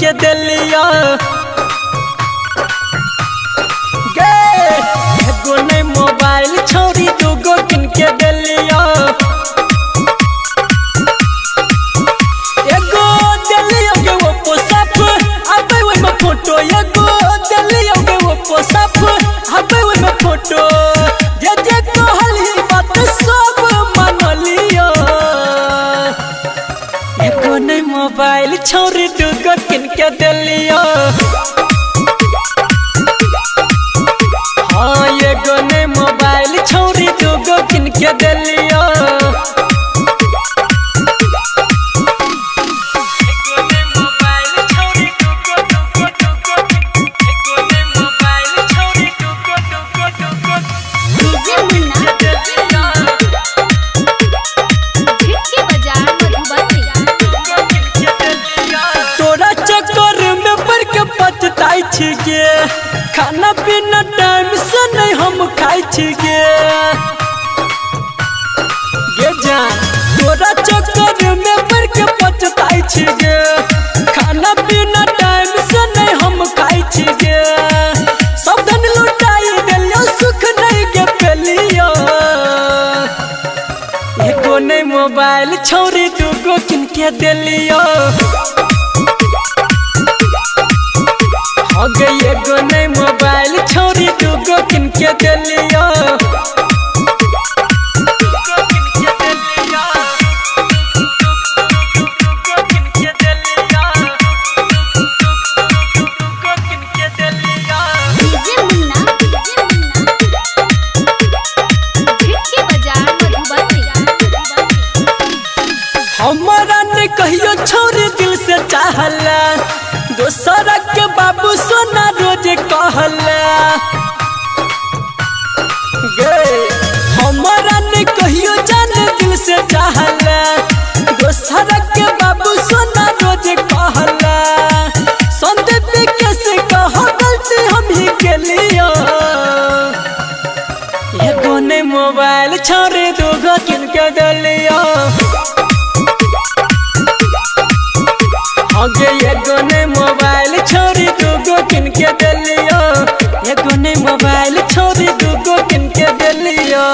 के दिलिया एगो नहीं मोबाइल छोरी दूगो किन के दिलिया एगो दिलिया के वो पोसाप आबे वो में फोटो एगो दिलिया के वो पोसाप आबे वो में फोटो जे जे कहली बात सब मान लियो एगो नहीं मोबाइल छोरी दूगो किन के दिलिया हाँ एगो नहीं मोबाइल छोरी दूगो किन के दिलिया खाना पीना टाइम से नहीं हम खाई छिगे जान तोरा चक्कर में पड़ के पछताई छिगे खाना पीना टाइम से नहीं हम खाई छिगे सब धन लुटाई देलियो सुख नहीं के पेलियो एगो नहीं मोबाइल छोरी दूगो किन के दिलियो हो गई एगो नहीं मोबाइल छोरी दूगो किन के दिलिया हमारा ने कहियो छोरी दिल से चाहला दोसरा के बाबू सोना रोज कहला हमारा ने कहियो जाने दिल से चाहला दोसरा के बाबू सोना रोज कहला संदीप कैसे कहो गलती हम ही के लिया एगो नहीं मोबाइल छोरी दूगो किन के दिलिया आगे एगो नहीं मोबाइल छोरी दूगो किन के दिलिया एगो नहीं मोबाइल छोरी दूगो किन के दिलिया।